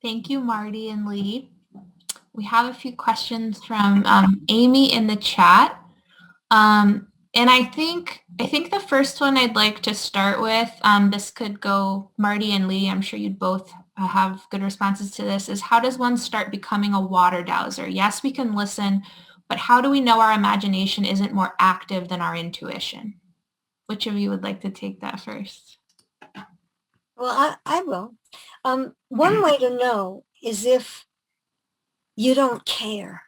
Thank you, Marty and Lee. We have a few questions from Amy in the chat. And I think the first one I'd like to start with, this could go Marty and Lee. I'm sure you'd both have good responses to this. Is how does one start becoming a water dowser? Yes, we can listen, but how do we know our imagination isn't more active than our intuition? Which of you would like to take that first? Well, I will. One way to know is if you don't care.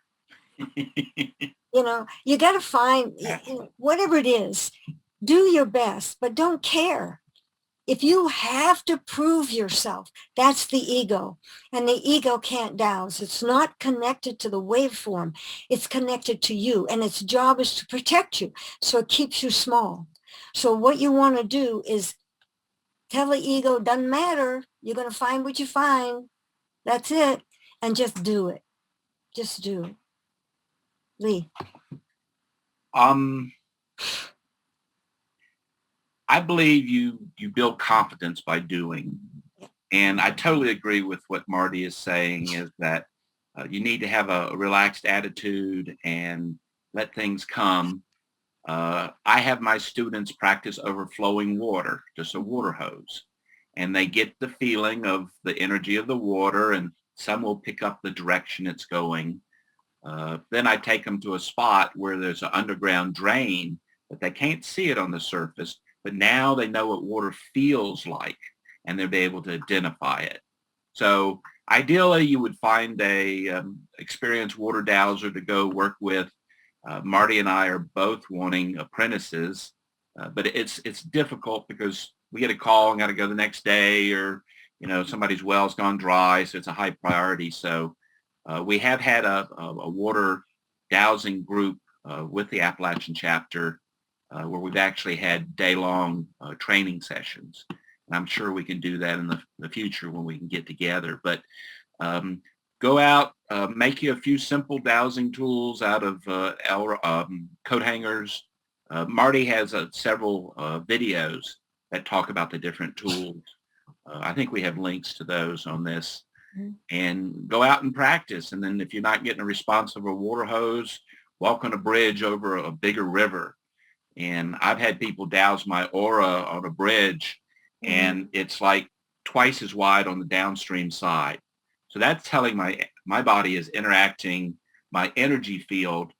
You got to find, whatever it is, do your best, but don't care. If you have to prove yourself, that's the ego. And the ego can't douse. It's not connected to the waveform. It's connected to you. And its job is to protect you. So it keeps you small. So what you want to do is tell the ego, doesn't matter. You're going to find what you find. That's it. And just do it. Just do it. Lee. I believe you build confidence by doing. And I totally agree with what Marty is saying, is that you need to have a relaxed attitude and let things come. I have my students practice overflowing water, just a water hose. And they get the feeling of the energy of the water, and some will pick up the direction it's going. Then I take them to a spot where there's an underground drain, but they can't see it on the surface. But now they know what water feels like, and they'll be able to identify it. So ideally, you would find a experienced water dowser to go work with. Marty and I are both wanting apprentices, but it's difficult because we get a call and got to go the next day, or somebody's well's gone dry, so it's a high priority. So we have had a water dowsing group with the Appalachian chapter where we've actually had day-long training sessions. And I'm sure we can do that in the future when we can get together. But go out, make you a few simple dowsing tools out of coat hangers. Marty has several videos that talk about the different tools. I think we have links to those on this. And go out and practice. And then if you're not getting a response of a water hose, walk on a bridge over a bigger river. And I've had people douse my aura on a bridge, and it's like twice as wide on the downstream side. So that's telling my body is interacting, my energy field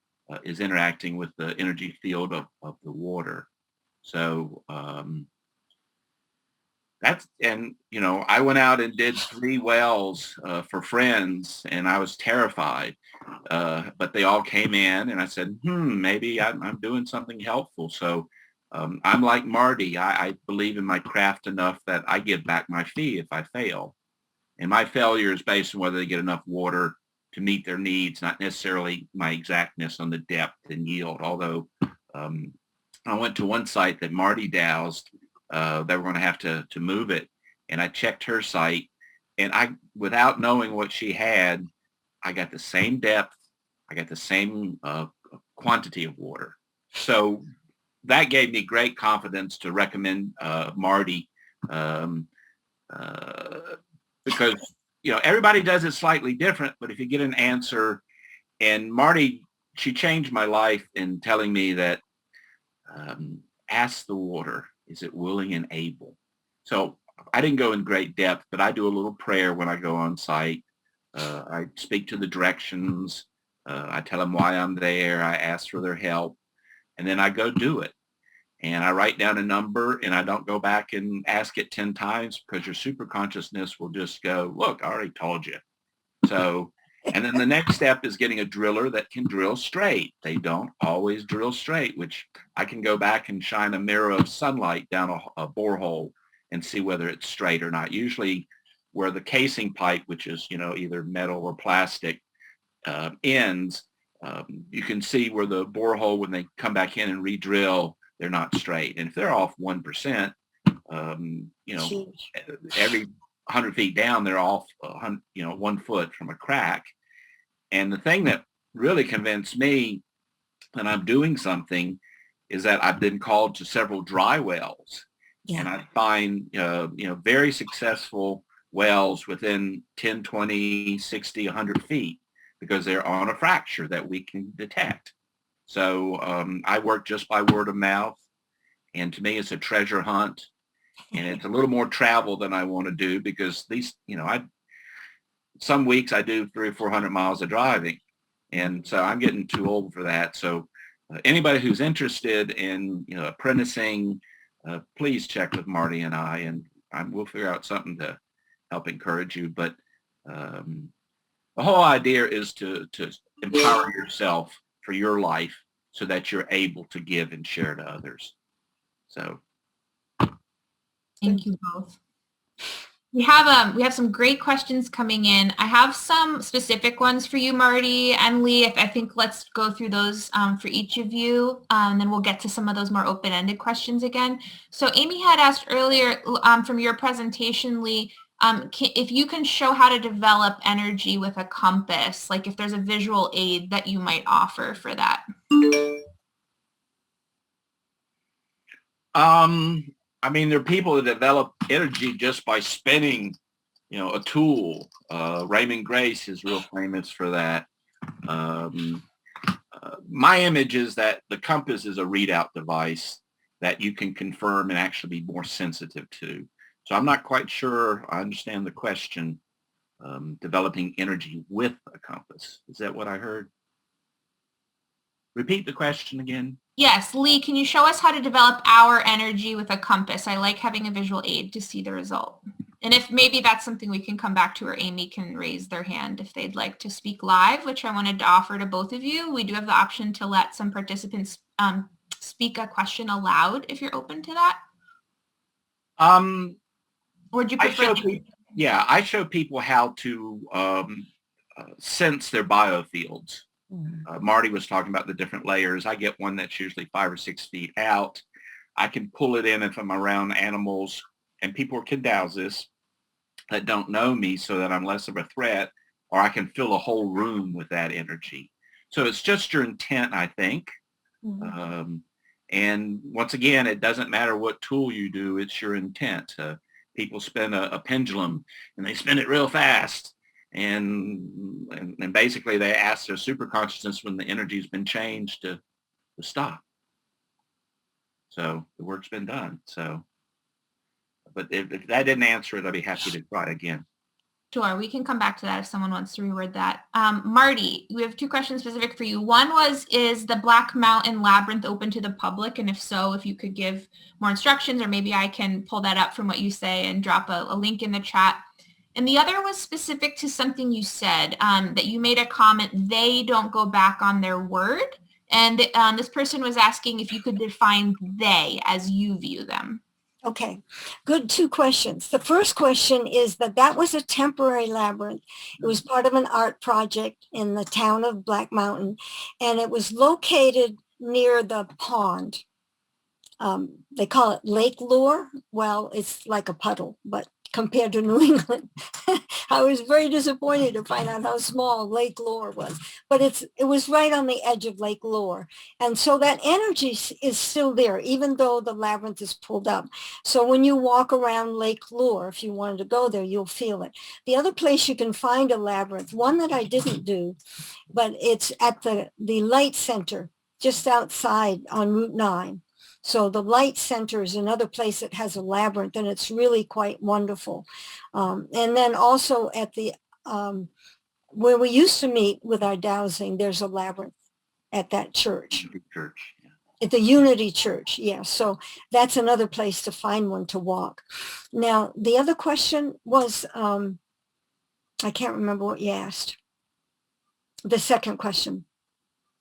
is interacting with the energy field of the water. So I went out and did 3 wells for friends, and I was terrified. But they all came in, and I said, maybe I'm doing something helpful. So I'm like Marty. I believe in my craft enough that I give back my fee if I fail. And my failure is based on whether they get enough water to meet their needs, not necessarily my exactness on the depth and yield. Although I went to one site that Marty doused. They were going to have to move it. And I checked her site, and without knowing what she had, I got the same depth. I got the same quantity of water. So that gave me great confidence to recommend Marty because, everybody does it slightly different, but if you get an answer, and Marty, she changed my life in telling me that ask the water, is it willing and able? So I didn't go in great depth, but I do a little prayer when I go on site. I speak to the directions. I tell them why I'm there. I ask for their help, and then I go do it. And I write down a number, and I don't go back and ask it 10 times because your super consciousness will just go, look, I already told you. So, and then the next step is getting a driller that can drill straight. They don't always drill straight, which I can go back and shine a mirror of sunlight down a borehole and see whether it's straight or not. Usually where the casing pipe, which is, either metal or plastic, ends, you can see where the borehole, when they come back in and re-drill, they're not straight. And if they're off 1%, every 100 feet down, they're off, 1 foot from a crack. And the thing that really convinced me that I'm doing something is that I've been called to several dry wells. Yeah. And I find, very successful wells within 10, 20, 60, 100 feet because they're on a fracture that we can detect. So I work just by word of mouth. And to me, it's a treasure hunt. And it's a little more travel than I want to do because these, some weeks I do 300 or 400 miles of driving. And so I'm getting too old for that. So anybody who's interested in, apprenticing, please check with Marty and I, and we'll figure out something to help encourage you. But the whole idea is to empower yourself for your life so that you're able to give and share to others. So. Thank you both. We have some great questions coming in. I have some specific ones for you, Marty and Lee. I think let's go through those for each of you, and then we'll get to some of those more open-ended questions again. So Amy had asked earlier from your presentation, Lee, if you can show how to develop energy with a compass, like if there's a visual aid that you might offer for that. There are people that develop energy just by spinning, a tool. Raymond Grace is real famous for that. My image is that the compass is a readout device that you can confirm and actually be more sensitive to. So I'm not quite sure I understand the question, developing energy with a compass. Is that what I heard? Repeat the question again. Yes, Lee, can you show us how to develop our energy with a compass? I like having a visual aid to see the result. And if maybe that's something we can come back to, or Amy can raise their hand if they'd like to speak live, which I wanted to offer to both of you. We do have the option to let some participants speak a question aloud if you're open to that. Would you prefer? I show people how to sense their biofields. Marty was talking about the different layers. I get one that's usually 5 or 6 feet out. I can pull it in if I'm around animals, and people can douse this that don't know me so that I'm less of a threat, or I can fill a whole room with that energy. So it's just your intent, I think. And once again, it doesn't matter what tool you do, it's your intent. People spin a pendulum and they spin it real fast. And basically they ask their super consciousness when the energy's been changed to stop. So the work's been done. So, but if that didn't answer it, I'd be happy to try again. Sure, we can come back to that if someone wants to reword that. Marty, we have 2 questions specific for you. One was, is the Black Mountain Labyrinth open to the public? And if so, if you could give more instructions, or maybe I can pull that up from what you say and drop a link in the chat. And the other was specific to something you said, that you made a comment, they don't go back on their word. And this person was asking if you could define they as you view them. Okay, good 2 questions. The first question is that was a temporary labyrinth. It was part of an art project in the town of Black Mountain, and it was located near the pond. They call it Lake Lure. Well, it's like a puddle, but compared to New England, I was very disappointed to find out how small Lake Lure was. But it was right on the edge of Lake Lure. And so that energy is still there, even though the labyrinth is pulled up. So when you walk around Lake Lure, if you wanted to go there, you'll feel it. The other place you can find a labyrinth, one that I didn't do, but it's at the Light Center, just outside on Route 9. So the Light Center is another place that has a labyrinth, and it's really quite wonderful. And then also at the, where we used to meet with our dowsing, there's a labyrinth at that church. At the Unity Church, yeah. So that's another place to find one to walk. Now, the other question was, I can't remember what you asked. The second question.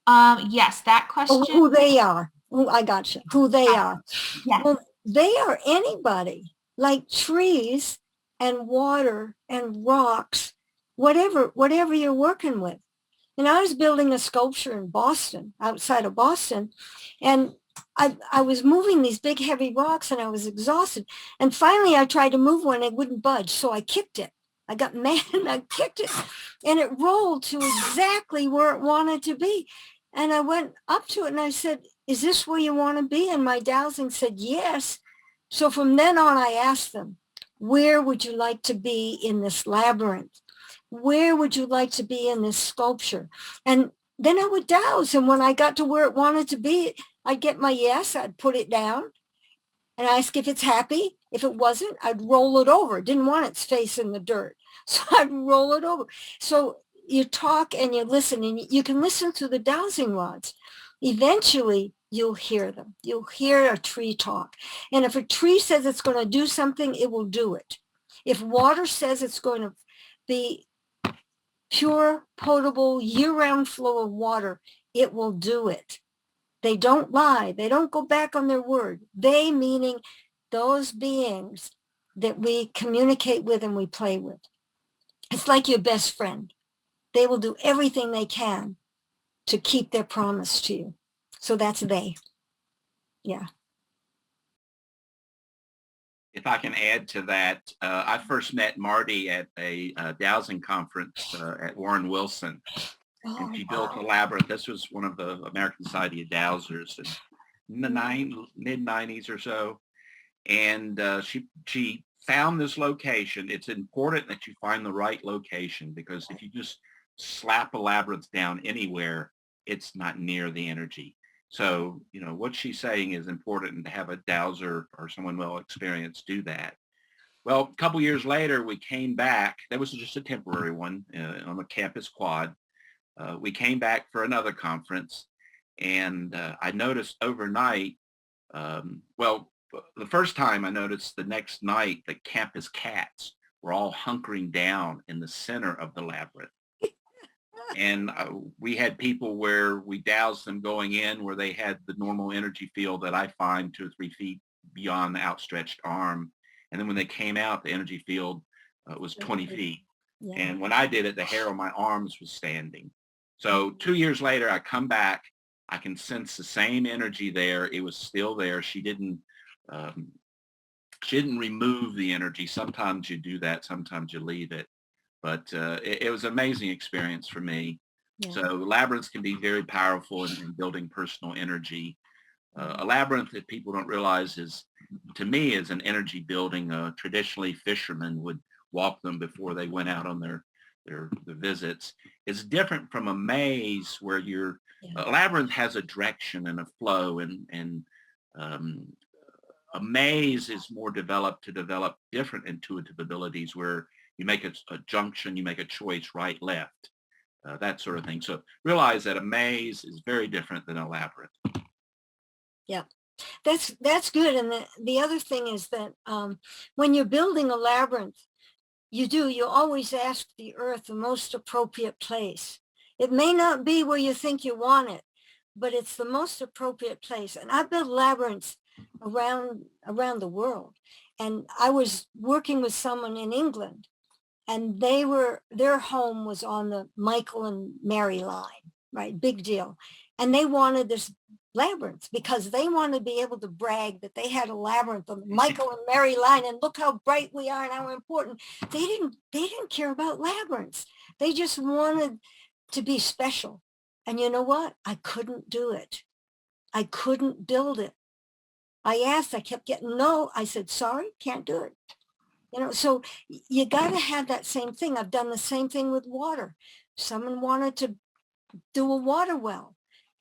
Yes, that question. Oh, who they are. I gotcha. Who they are. Yeah. Well, they are anybody, like trees and water and rocks, whatever you're working with. And I was building a sculpture in Boston, outside of Boston, and I was moving these big heavy rocks, and I was exhausted. And finally I tried to move one, it wouldn't budge, so I kicked it. I got mad and I kicked it, and it rolled to exactly where it wanted to be. And I went up to it and I said, is this where you want to be? And my dowsing said, yes. So from then on, I asked them, Where would you like to be in this labyrinth? Where would you like to be in this sculpture? And then I would douse. And when I got to where it wanted to be, I'd get my yes, I'd put it down and ask if it's happy. If it wasn't, I'd roll it over. Didn't want its face in the dirt. So I'd roll it over. So you talk and you listen, and you can listen to the dowsing rods. Eventually, you'll hear them. You'll hear a tree talk. And if a tree says it's going to do something, it will do it. If water says it's going to be pure, potable, year-round flow of water, it will do it. They don't lie. They don't go back on their word. They meaning those beings that we communicate with and we play with. It's like your best friend. They will do everything they can to keep their promise to you. So that's they. Yeah. If I can add to that, I first met Marty at a dowsing conference at Warren Wilson. And she built a labyrinth. This was one of the American Society of Dowsers in the mid-90s or so. And she found this location. It's important that you find the right location, because if you just slap a labyrinth down anywhere, it's not near the energy. So, you know, what she's saying is important, to have a dowser or someone well experienced do that. Well, a couple years later, we came back. That was just a temporary one on a campus quad. We came back for another conference, and I noticed overnight, well, the first time I noticed, the next night, the campus cats were all hunkering down in the center of the labyrinth. And we had people where we doused them going in, where they had the normal energy field that I find 2 or 3 feet beyond the outstretched arm. And then when they came out, the energy field was 20 feet. Yeah. And when I did it, the hair on my arms was standing. So 2 years later, I come back, I can sense the same energy there. It was still there. She didn't remove the energy. Sometimes you do that, sometimes you leave it. But it was an amazing experience for me. Yeah. So labyrinths can be very powerful in building personal energy. A labyrinth, if people don't realize, to me, is an energy building. Traditionally, fishermen would walk them before they went out on their visits. It's different from a maze, where a labyrinth has a direction and a flow, and a maze is more developed to develop different intuitive abilities, where you make a junction, you make a choice, right, left, that sort of thing. So realize that a maze is very different than a labyrinth. Yeah, that's good. And the other thing is that when you're building a labyrinth, you always ask the earth the most appropriate place. It may not be where you think you want it, but it's the most appropriate place. And I built labyrinths around the world. And I was working with someone in England, and their home was on the Michael and Mary line, right? Big deal. And they wanted this labyrinth because they wanted to be able to brag that they had a labyrinth on the Michael and Mary line, and look how bright we are and how important. They didn't care about labyrinths. They just wanted to be special. And you know what? I couldn't do it. I couldn't build it. I asked, I kept getting no. I said, sorry, can't do it. You know, so you got to have that same thing. I've done the same thing with water. Someone wanted to do a water well.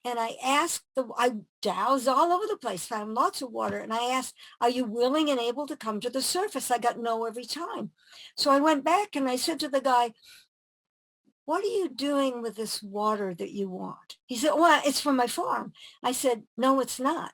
And I asked, I doused all over the place, found lots of water. And I asked, are you willing and able to come to the surface? I got no every time. So I went back and I said to the guy, what are you doing with this water that you want? He said, well, it's from my farm. I said, no, it's not.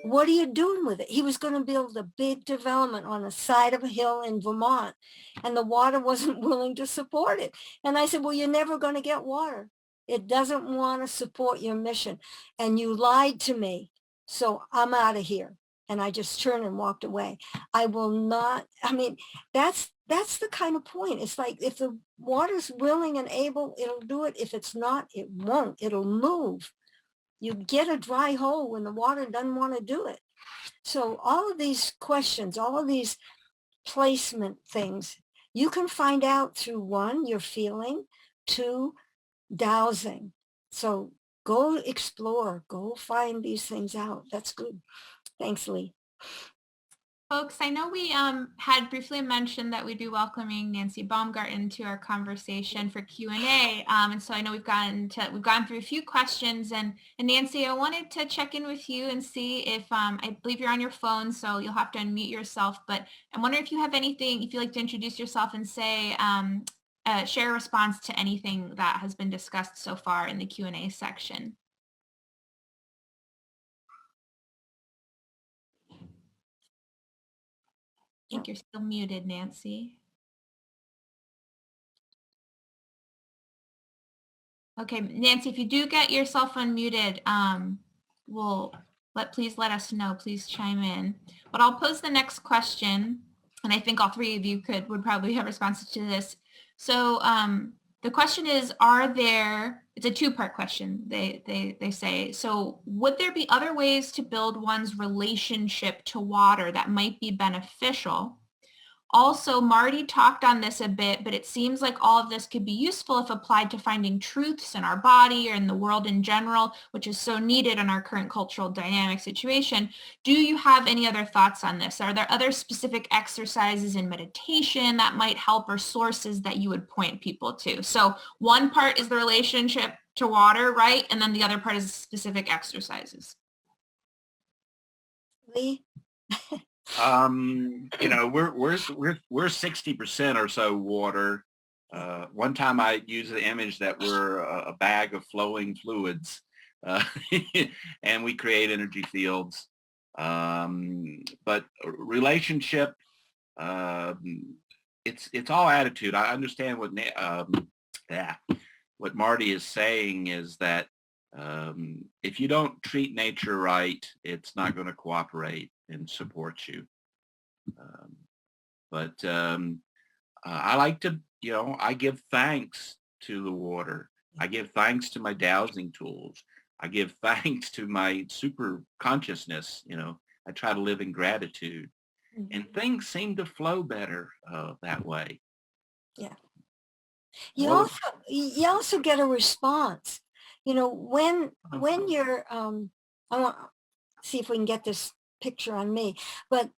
What are you doing with it? He was going to build a big development on the side of a hill in Vermont, and the water wasn't willing to support it. And I said, well, you're never going to get water. It doesn't want to support your mission. And you lied to me. So I'm out of here. And I just turned and walked away. I will not, I mean, that's the kind of point. It's like, if the water's willing and able, it'll do it. If it's not, it won't. It'll move. You get a dry hole when the water doesn't want to do it. So all of these questions, all of these placement things, you can find out through, 1, your feeling, 2, dowsing. So go explore, go find these things out. That's good. Thanks, Lee. Folks, I know we had briefly mentioned that we'd be welcoming Nancy Baumgarten to our conversation for Q&A. And so I know we've gone through a few questions, and Nancy, I wanted to check in with you and see if I believe you're on your phone, so you'll have to unmute yourself. But I wonder if you have anything, if you'd like to introduce yourself and say, share a response to anything that has been discussed so far in the Q&A section. I think you're still muted, Nancy. Okay, Nancy, if you do get yourself unmuted, please let us know. Please chime in. But I'll pose the next question, and I think all three of you would probably have responses to this. So the question is, it's a two-part question, they say. So would there be other ways to build one's relationship to water that might be beneficial? Also, Marty talked on this a bit, but it seems like all of this could be useful if applied to finding truths in our body or in the world in general, which is so needed in our current cultural dynamic situation. Do you have any other thoughts on this? Are there other specific exercises in meditation that might help, or sources that you would point people to? So one part is the relationship to water, right? And then the other part is specific exercises. Lee? We're 60% or so water. One time I used the image that we're a bag of flowing fluids, and we create energy fields. But relationship, it's all attitude. I understand what Marty is saying is that if you don't treat nature right, it's not going to cooperate and support you. I like to, I give thanks to the water. I give thanks to my dowsing tools. I give thanks to my super consciousness. I try to live in gratitude, and things seem to flow better that way. Yeah. You also get a response. When you're, I want to see if we can get this picture on me, but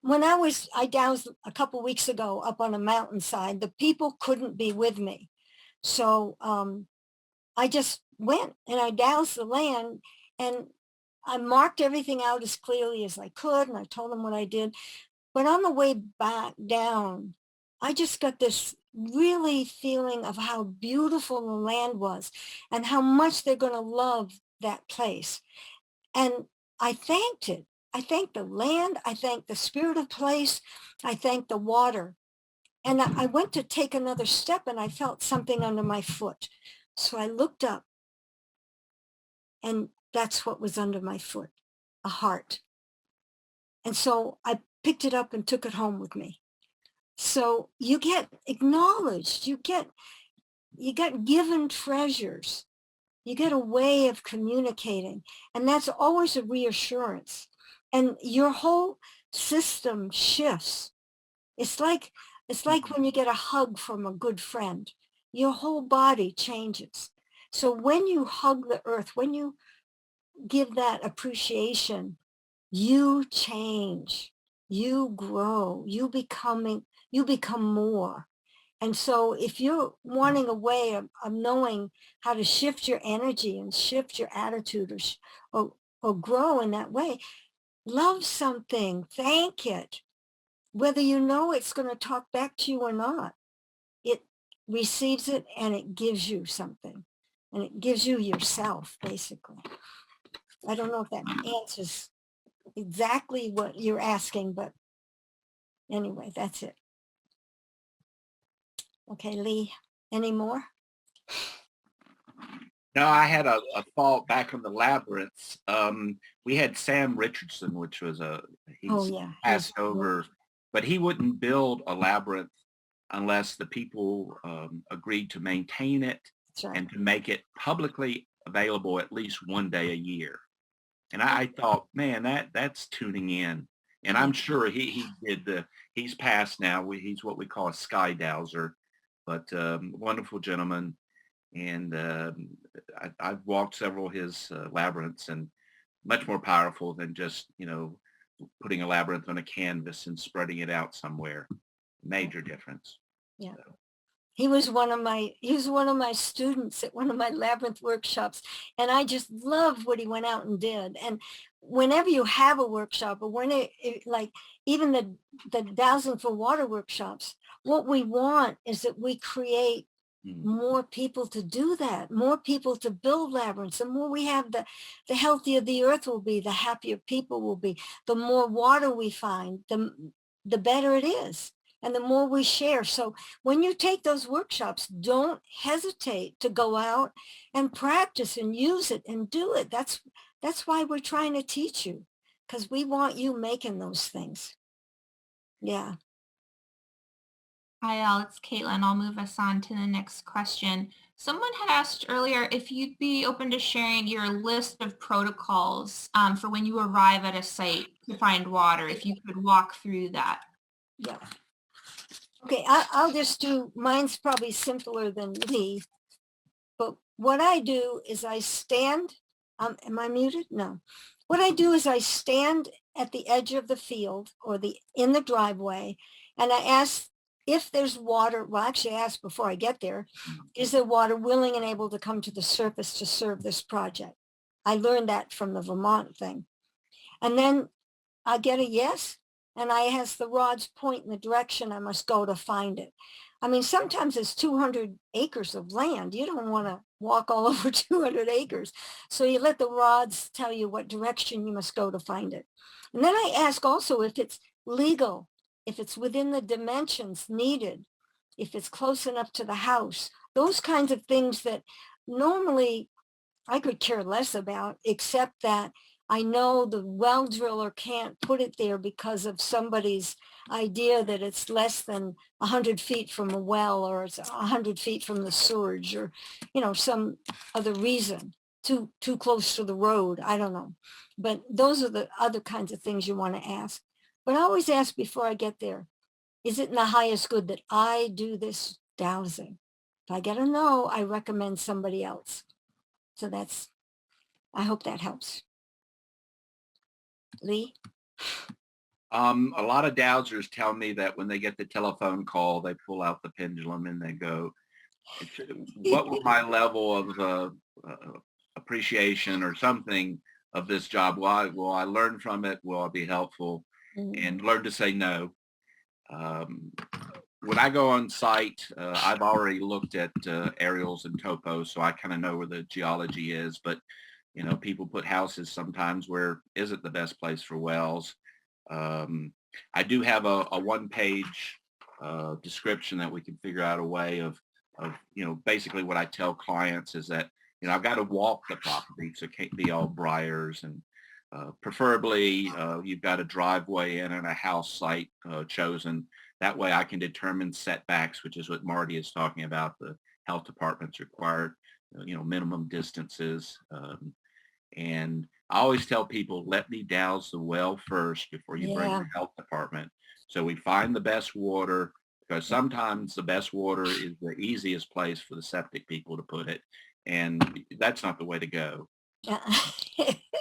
when I dowsed a couple weeks ago up on a mountainside, the people couldn't be with me. So I just went and I dowsed the land, and I marked everything out as clearly as I could, and I told them what I did. But on the way back down, I just got this really feeling of how beautiful the land was and how much they're going to love that place. And I thanked it. I thanked the land. I thanked the spirit of place. I thanked the water. And I went to take another step, and I felt something under my foot. So I looked up, and that's what was under my foot, a heart. And so I picked it up and took it home with me. So you get acknowledged, you get given treasures, you get a way of communicating, and that's always a reassurance. And your whole system shifts. It's like when you get a hug from a good friend, your whole body changes. So when you hug the earth, when you give that appreciation, you change, you grow, you become more. And so if you're wanting a way of knowing how to shift your energy and shift your attitude or grow in that way, love something, thank it. Whether you know it's going to talk back to you or not, it receives it and it gives you something. And it gives you yourself, basically. I don't know if that answers exactly what you're asking, but anyway, that's it. Okay, Lee, any more? No, I had a thought back on the labyrinths. We had Sam Richardson, which was he's passed over, but he wouldn't build a labyrinth unless the people agreed to maintain it and to make it publicly available at least one day a year. And I thought, man, that's tuning in. And I'm sure he's passed now. He's what we call a sky dowser, but wonderful gentleman. And I've walked several of his labyrinths, and much more powerful than just, putting a labyrinth on a canvas and spreading it out somewhere. Major difference. Yeah. So. He was one of my students at one of my labyrinth workshops, and I just loved what he went out and did. And whenever you have a workshop, or when like even the dowsing for water workshops, what we want is that we create more people to do that, more people to build labyrinths. The more we have, the healthier the earth will be, the happier people will be. The more water we find, the better it is. And the more we share. So when you take those workshops, don't hesitate to go out and practice and use it and do it. That's why we're trying to teach you, because we want you making those things. Yeah. Hi, all. It's Caitlin. I'll move us on to the next question. Someone had asked earlier if you'd be open to sharing your list of protocols for when you arrive at a site to find water, if you could walk through that. Yeah. Okay, I'll just do, mine's probably simpler than Lee, but what I do is I stand, am I muted? No. What I do is I stand at the edge of the field or in the driveway, and I ask if there's water. Well, actually I ask before I get there, is there water willing and able to come to the surface to serve this project? I learned that from the Vermont thing. And then I get a yes, and I ask the rods point in the direction I must go to find it. I mean, sometimes it's 200 acres of land. You don't want to walk all over 200 acres. So you let the rods tell you what direction you must go to find it. And then I ask also if it's legal, if it's within the dimensions needed, if it's close enough to the house, those kinds of things that normally I could care less about, except that I know the well driller can't put it there because of somebody's idea that it's less than 100 feet from a well, or it's 100 feet from the sewage, or, some other reason, too close to the road. I don't know. But those are the other kinds of things you want to ask. But I always ask before I get there, is it in the highest good that I do this dowsing? If I get a no, I recommend somebody else. So I hope that helps. Lee? A lot of dowsers tell me that when they get the telephone call, they pull out the pendulum and they go, what will my level of appreciation or something of this job? Will I learn from it? Will I be helpful? And learn to say no. When I go on site, I've already looked at aerials and topos, so I kind of know where the geology is. But people put houses sometimes where isn't the best place for wells. I do have a one-page description that we can figure out a way of basically what I tell clients is that I've got to walk the property, so it can't be all briars, and preferably you've got a driveway in and a house site chosen. That way I can determine setbacks, which is what Marty is talking about. The health department's required, minimum distances. And I always tell people, let me douse the well first before you bring the health department. So we find the best water, because sometimes the best water is the easiest place for the septic people to put it. And that's not the way to go. Yeah.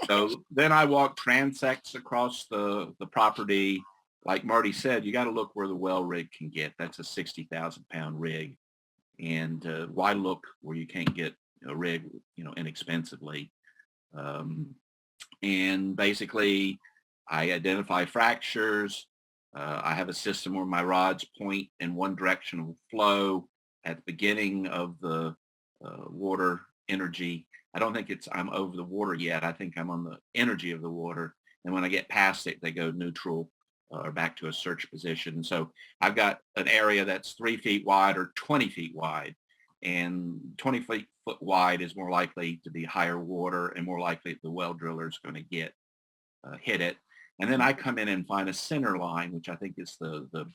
So then I walk transects across the property. Like Marty said, you got to look where the well rig can get. That's a 60,000 pound rig. And why look where you can't get a rig, inexpensively? And basically I identify fractures. I have a system where my rods point in one direction of flow at the beginning of the water energy. I don't think I'm over the water yet. I think I'm on the energy of the water. And when I get past it, they go neutral or back to a search position. So I've got an area that's 3 feet wide or 20 feet wide. And 20 foot wide is more likely to be higher water and more likely the well driller is going to hit it. And then I come in and find a center line, which I think is the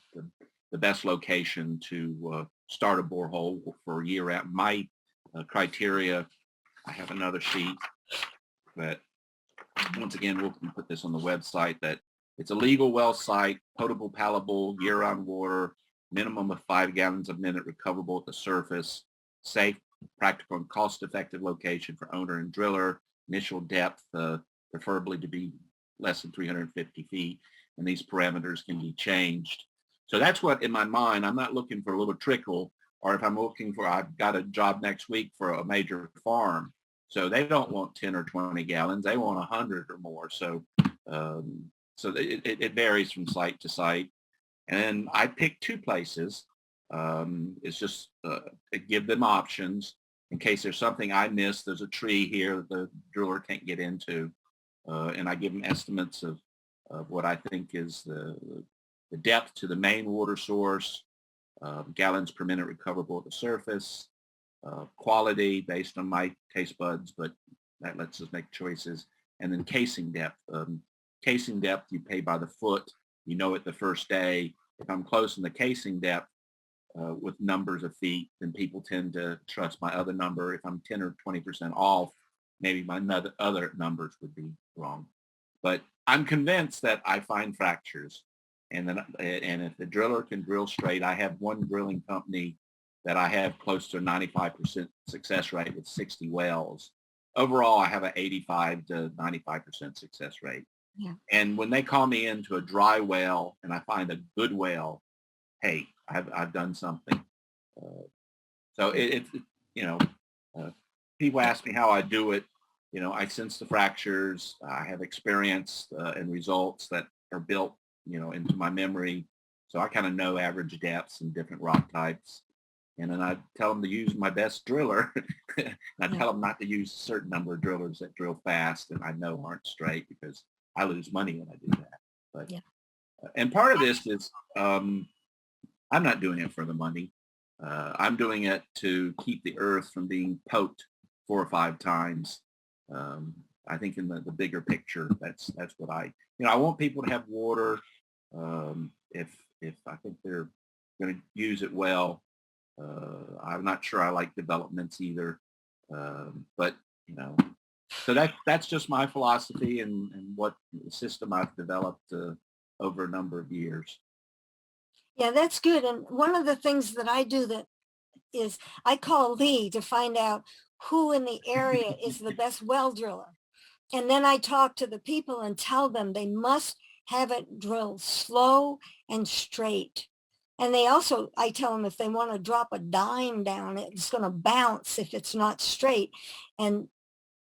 best location to start a borehole for year round. My criteria, I have another sheet, but once again, we'll put this on the website, that it's a legal well site, potable, palatable, year-round water, minimum of 5 gallons a minute recoverable at the surface, safe, practical, and cost-effective location for owner and driller, initial depth, preferably to be less than 350 feet, and these parameters can be changed. So that's what, in my mind, I'm not looking for a little trickle, or if I'm looking for, I've got a job next week for a major farm. So they don't want 10 or 20 gallons. They want 100 or more. So it varies from site to site. And then I pick two places. It's just give them options in case there's something I missed. There's a tree here that the driller can't get into. And I give them estimates of what I think is the depth to the main water source, gallons per minute recoverable at the surface, quality based on my taste buds, but that lets us make choices. And then casing depth. Casing depth, you pay by the foot. You know it the first day. If I'm close in the casing depth with numbers of feet, then people tend to trust my other number. If I'm 10 or 20% off, maybe my other numbers would be wrong. But I'm convinced that I find fractures. And if the driller can drill straight, I have one drilling company that I have close to a 95% success rate with 60 wells. Overall, I have an 85 to 95% success rate. Yeah. And when they call me into a dry well and I find a good well, hey, I've done something. So it's people ask me how I do it. I sense the fractures. I have experience and results that are built, into my memory. So I kind of know average depths and different rock types. And then I tell them to use my best driller. And I tell them not to use a certain number of drillers that drill fast and I know aren't straight, because I lose money when I do that. But and part of this is I'm not doing it for the money. I'm doing it to keep the earth from being poked 4 or 5 times. I think in the bigger picture, that's what I want people to have water. If I think they're going to use it well. I'm not sure I like developments either. But so that's just my philosophy and what the system I've developed over a number of years. Yeah, that's good. And one of the things that I do that is I call Lee to find out who in the area is the best well driller. And then I talk to the people and tell them they must have it drilled slow and straight. And I tell them if they want to drop a dime down, it's going to bounce if it's not straight. And,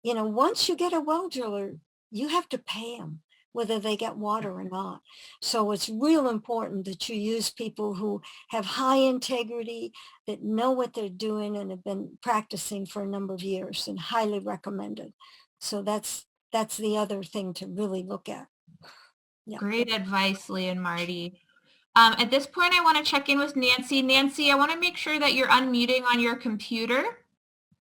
once you get a well driller, you have to pay them whether they get water or not. So it's real important that you use people who have high integrity, that know what they're doing and have been practicing for a number of years, and highly recommended. So that's the other thing to really look at. Yeah. Great advice, Lee and Marty. At this point, I want to check in with Nancy. Nancy, I want to make sure that you're unmuting on your computer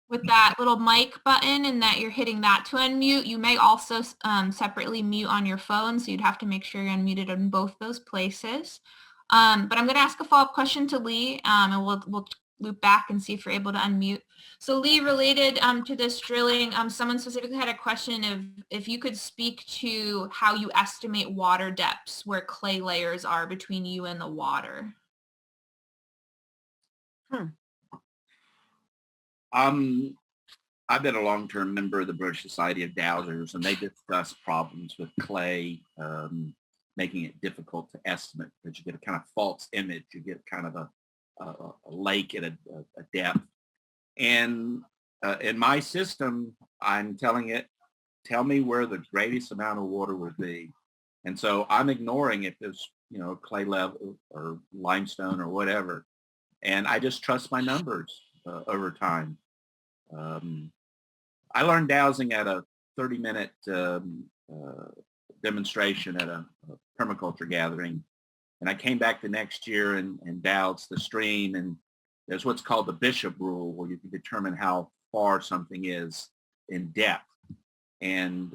with that little mic button and that you're hitting that to unmute. You may also separately mute on your phone, so you'd have to make sure you're unmuted in both those places. But I'm going to ask a follow-up question to Lee, and we'll loop back and see if you're able to unmute. So Lee, related to this drilling, someone specifically had a question of if you could speak to how you estimate water depths where clay layers are between you and the water. I've been a long-term member of the British Society of Dowsers, and they discuss problems with clay, making it difficult to estimate because you get a kind of false image. You get kind of a lake at a depth. And in my system, I'm telling it, tell me where the greatest amount of water would be. And so I'm ignoring if there's, clay level or limestone or whatever. And I just trust my numbers over time. I learned dowsing at a 30-minute demonstration at a permaculture gathering. And I came back the next year and dowsed the stream. And there's what's called the Bishop rule, where you can determine how far something is in depth. And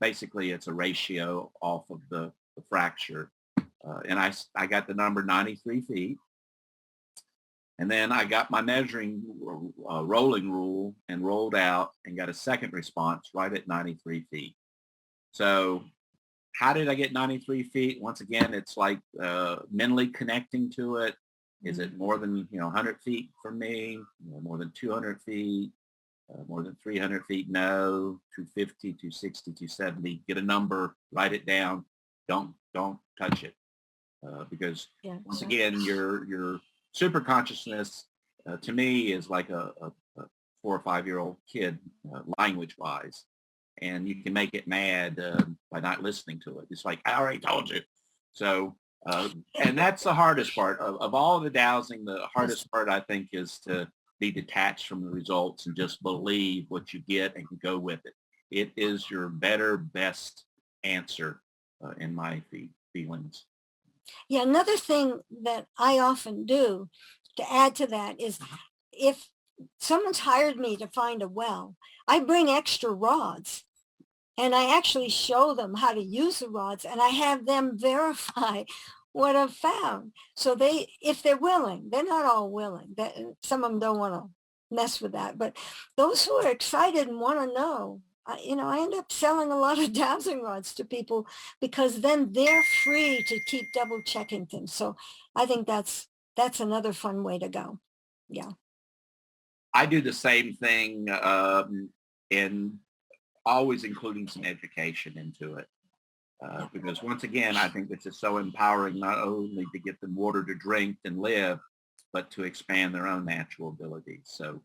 basically, it's a ratio off of the fracture. And I got the number 93 feet. And then I got my measuring rolling rule and rolled out and got a second response right at 93 feet. So how did I get 93 feet? Once again, it's like mentally connecting to it. Is it more than 100 feet from me? More than 200 feet? More than 300 feet, no. 250, 260, 270. Get a number, write it down. Don't touch it. Because once again, your super consciousness to me is like a 4 or 5-year-old kid, language wise, and you can make it mad by not listening to it. It's like, I already told you. So, and that's the hardest part of all the dowsing. The hardest part, I think, is to be detached from the results and just believe what you get and go with it. It is your better, best answer in my feelings. Yeah, another thing that I often do to add to that is if someone's hired me to find a well, I bring extra rods and I actually show them how to use the rods and I have them verify what I've found. So if they're willing, they're not all willing. Some of them don't want to mess with that, but those who are excited and want to know, I end up selling a lot of dowsing rods to people because then they're free to keep double checking things. So I think that's another fun way to go. Yeah. I do the same thing, and always including some education into it. Because once again, I think this is so empowering, not only to get them water to drink and live, but to expand their own natural abilities. So